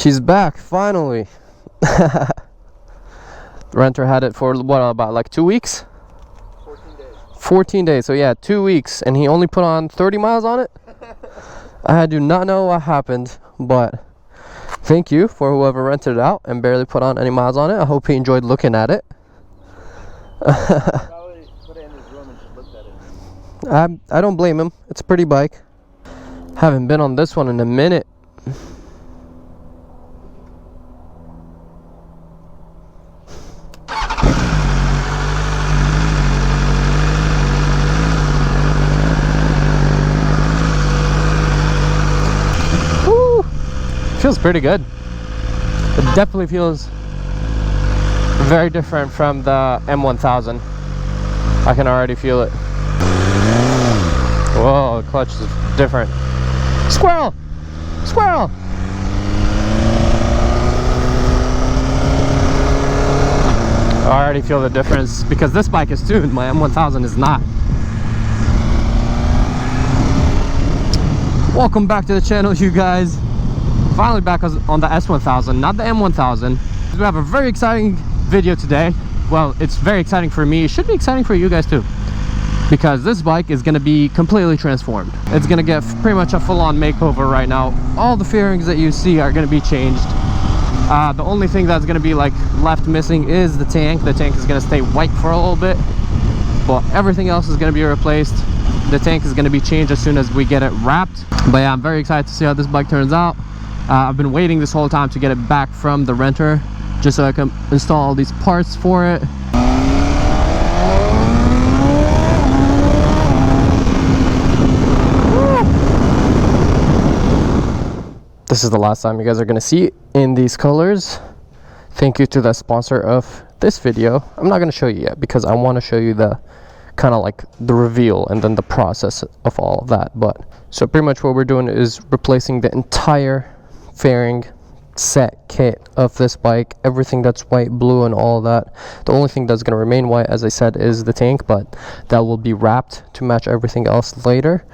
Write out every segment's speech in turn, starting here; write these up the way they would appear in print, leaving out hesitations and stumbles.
She's back, finally. The renter had it for what, about like 2 weeks? 14 days. 14 days, so yeah, 2 weeks, and he only put on 30 miles on it? I do not know what happened, but thank you for whoever rented it out and barely put on any miles on it. I hope he enjoyed looking at it. Probably put it in his room and just looked at it. I don't blame him. It's a pretty bike. Haven't been on this one in a minute. Woo! Feels pretty good. It definitely feels very different from the M1000. I can already feel it. Whoa, the clutch is different. Squirrel! Squirrel! I already feel the difference because this bike is tuned. My M1000 is not. Welcome back to the channel, you guys. Finally back on the S1000, not the M1000. We have a very exciting video today. Well, it's very exciting for me. It should be exciting for you guys too, because this bike is going to be completely transformed. It's going to get pretty much a full-on makeover right now. All the fairings that you see are going to be changed. The only thing that's going to be like left missing is the tank. The tank is going to stay white for a little bit, but everything else is going to be replaced. The tank is going to be changed as soon as we get it wrapped. But yeah, I'm very excited to see how this bike turns out. I've been waiting this whole time to get it back from the renter, just so I can install all these parts for it. This is the last time you guys are going to see it in these colors. Thank you to the sponsor of this video. I'm not going to show you yet because I want to show you the kind of like the reveal and then the process of all of that. But so pretty much what we're doing is replacing the entire fairing set kit of this bike, everything that's white, blue, and all that. The only thing that's going to remain white, as I said, is the tank, but that will be wrapped to match everything else later.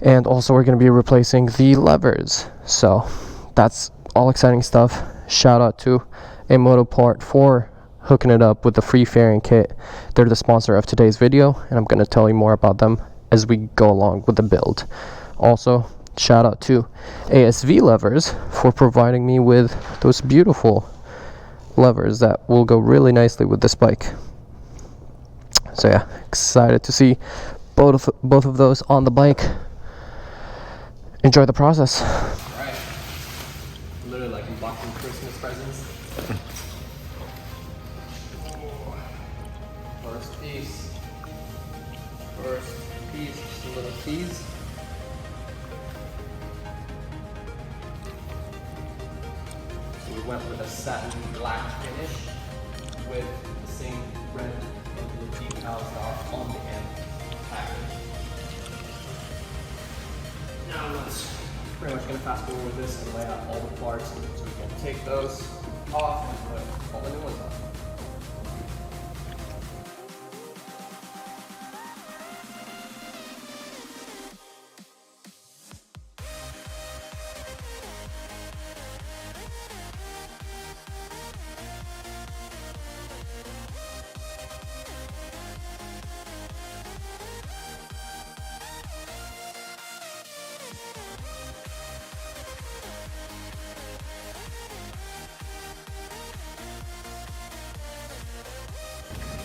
And also we're going to be replacing the levers. So that's all exciting stuff. Shout out to Amotopart for hooking it up with the free fairing kit. They're the sponsor of today's video, and I'm going to tell you more about them as we go along with the build. Also, shout out to ASV Levers for providing me with those beautiful levers that will go really nicely with this bike. So yeah, excited to see both of those on the bike. Enjoy the process. Alright, literally like unboxing Christmas presents. First piece, just a little tease. So we went with a satin black finish with the same red and blue decals on the end package. Now let's pretty much going to fast forward this and lay out all the parts so we can take those off and put all the new ones on.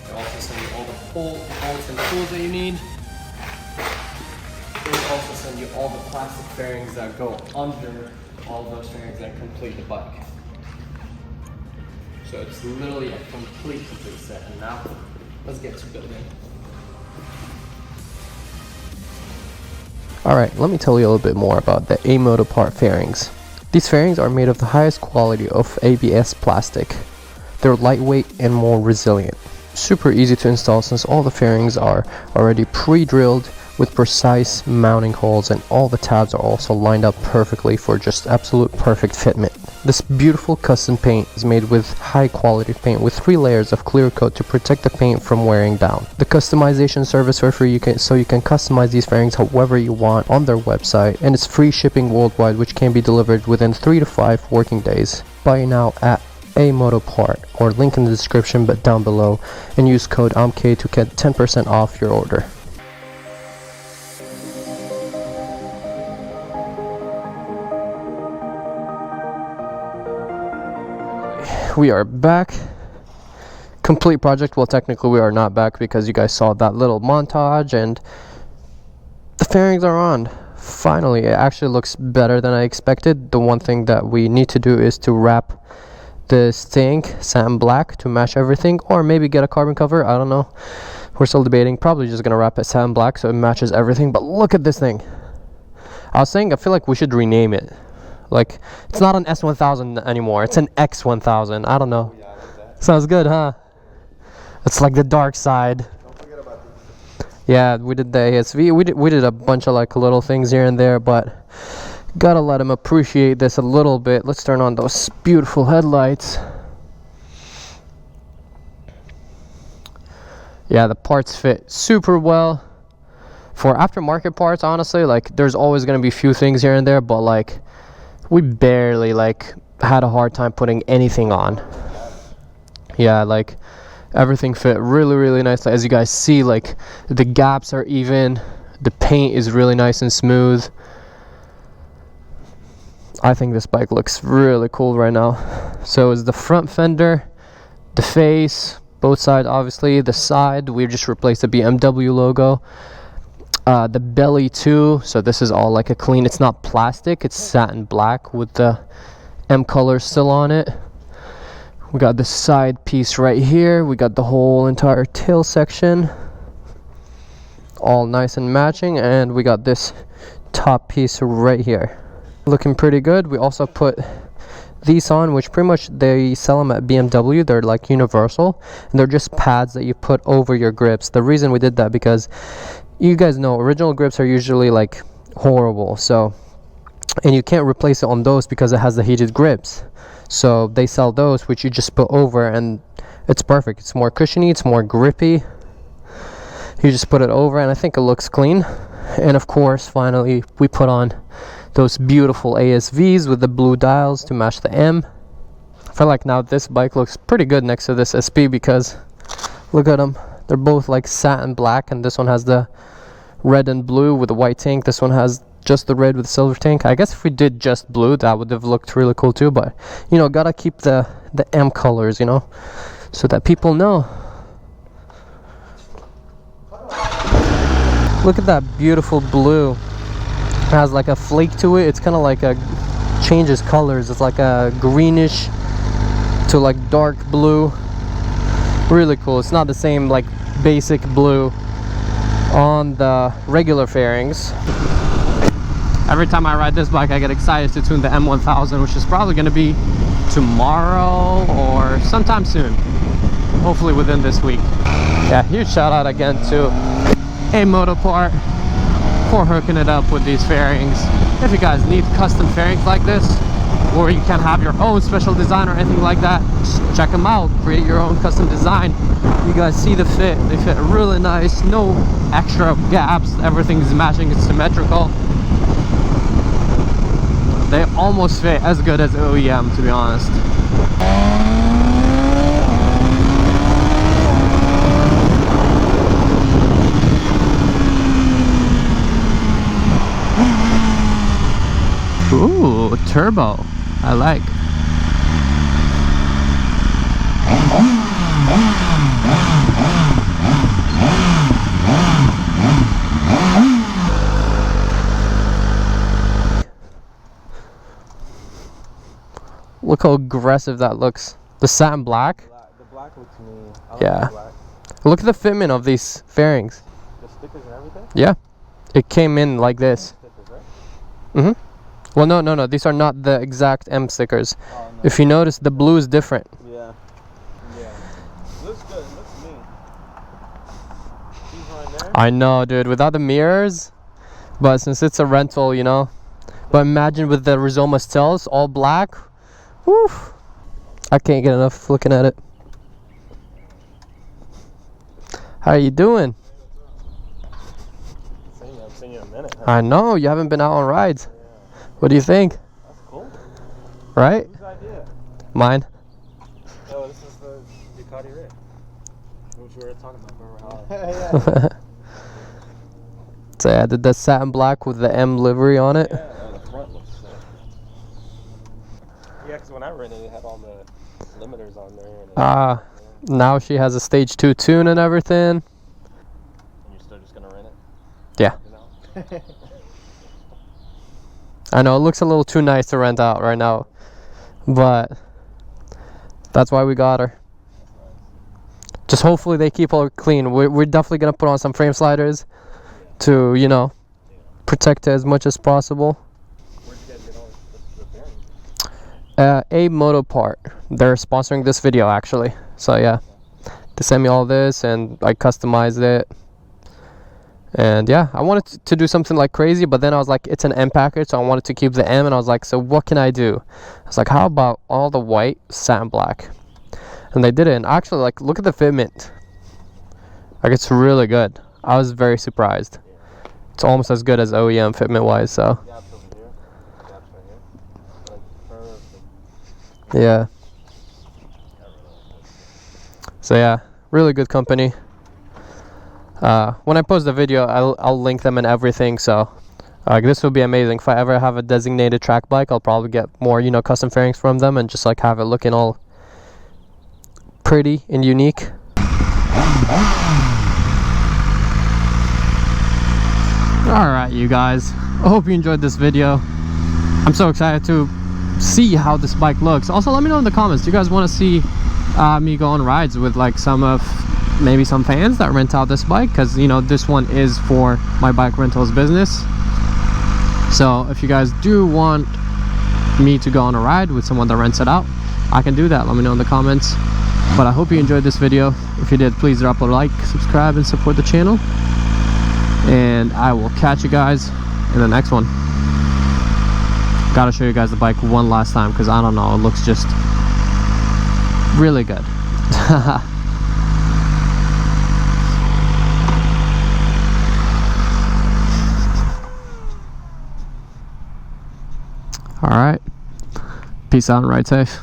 They'll also send you all the bolts and tools that you need. They'll also send you all the plastic fairings that go under all those fairings that complete the bike. So it's literally a complete set. And now, let's get to building. Alright, let me tell you a little bit more about the Amotopart fairings. These fairings are made of the highest quality of ABS plastic. They're lightweight and more resilient. Super easy to install since all the fairings are already pre-drilled with precise mounting holes, and all the tabs are also lined up perfectly for just absolute perfect fitment. This beautiful custom paint is made with high quality paint with 3 layers of clear coat to protect the paint from wearing down. The customization service for free, so you can customize these fairings however you want on their website, and it's free shipping worldwide, which can be delivered within 3 to 5 working days. Buy now at Amotopart, or link in the description but down below, and use code AMK to get 10% off your order. We are back. Complete project. Well, technically we are not back because you guys saw that little montage and the fairings are on. Finally, it actually looks better than I expected. The one thing that we need to do is to wrap this tank satin black to match everything, or maybe get a carbon cover. I don't know, we're still debating. Probably just gonna wrap it satin black so it matches everything. But look at this thing. I was saying I feel like we should rename it. Like, it's not an S1000 anymore, it's an X1000. I don't know. Yeah, I like that. Sounds good, huh? It's like the dark side. Don't forget about this. Yeah, we did the ASV. We did a bunch of like little things here and there, but gotta let him appreciate this a little bit. Let's turn on those beautiful headlights. Yeah, the parts fit super well. For aftermarket parts, honestly, like, there's always gonna be a few things here and there, but like, we barely like had a hard time putting anything on. Yeah, like everything fit really nicely. As you guys see, like the gaps are even, the paint is really nice and smooth. I think this bike looks really cool right now. So is the front fender, the face, both sides, obviously the side we just replaced the BMW logo. The belly too, so this is all like a clean, it's not plastic, it's satin black with the M color still on it. We got the side piece right here, we got the whole entire tail section all nice and matching, and we got this top piece right here looking pretty good. We also put these on, which pretty much they sell them at BMW. They're like universal, and they're just pads that you put over your grips. The reason we did that, because you guys know original grips are usually like horrible, so, and you can't replace it on those because it has the heated grips. So they sell those, which you just put over, and it's perfect. It's more cushiony, it's more grippy. You just put it over, and I think it looks clean. And of course, finally we put on those beautiful ASVs with the blue dials to match the M. I feel like now this bike looks pretty good next to this SP, because look at them. They're both like satin black, and this one has the red and blue with the white tank. This one has just the red with the silver tank. I guess if we did just blue, that would have looked really cool too, but you know, gotta keep the M colors, you know, so that people know. Look at that beautiful blue. It has like a flake to it. It's kind of like a changes colors. It's like a greenish to like dark blue. Really cool. It's not the same like basic blue on the regular fairings. Every time I ride this bike, I get excited to tune the M1000, which is probably going to be tomorrow or sometime soon, hopefully within this week. Yeah, huge shout out again to Amotopart for hooking it up with these fairings. If you guys need custom fairings like this, or you can have your own special design or anything like that, just check them out. Create your own custom design. You guys see the fit. They fit really nice. No extra gaps. Everything is matching. It's symmetrical. They almost fit as good as OEM, to be honest. Ooh, turbo. I like. Look how aggressive that looks. The satin black. The black looks me. I like Yeah. the black. Look at the fitment of these fairings. The stickers and everything? Yeah. It came in like this. Stickers, right? Mm-hmm. Well, no. These are not the exact M stickers. Oh, no. If you notice, the blue is different. Yeah. Yeah. Looks good. Looks mean. These right there. I know, dude. Without the mirrors, but since it's a rental, you know. But imagine with the Rizoma Stealth, all black. Woo! I can't get enough looking at it. How you doing? I've seen you in a minute. I know, you haven't been out on rides. Yeah. What do you think? That's cool. Right? Whose idea? Mine. Oh, this is the Ducati rig. Which we were talking about. Yeah. So I did the satin black with the M livery on it. Yeah, the front looks sick. Yeah, because when I rented it, had all the limiters on there. And Now she has a stage 2 tune and everything. And you're still just going to rent it? Yeah. You know? I know it looks a little too nice to rent out right now, but that's why we got her. Just hopefully they keep her clean. We're definitely going to put on some frame sliders to, you know, protect it as much as possible. Where'd you guys get all the bearings? Amotopart. They're sponsoring this video actually. So yeah, they sent me all this and I customized it. And yeah, I wanted to do something like crazy, but then I was like, it's an M package, so I wanted to keep the M, and I was like, so what can I do? I was like, how about all the white satin black? And they did it, and actually, like, look at the fitment. Like, it's really good. I was very surprised. It's almost as good as OEM fitment wise, so. Gaps over here. Gaps right here. Like, perfect. Yeah. So yeah, really good company. When I post the video, I'll link them and everything. So this will be amazing. If I ever have a designated track bike, I'll probably get more, you know, custom fairings from them and just like have it looking all pretty and unique. Alright, you guys, I hope you enjoyed this video. I'm so excited to see how this bike looks. Also, let me know in the comments, do you guys want to see me go on rides with like maybe some fans that rent out this bike, because you know this one is for my bike rentals business. So if you guys do want me to go on a ride with someone that rents it out, I can do that. Let me know in the comments. But I hope you enjoyed this video. If you did, please drop a like, subscribe, and support the channel, and I will catch you guys in the next one. Gotta show you guys the bike one last time, because I don't know, it looks just really good. All right, peace out and ride safe.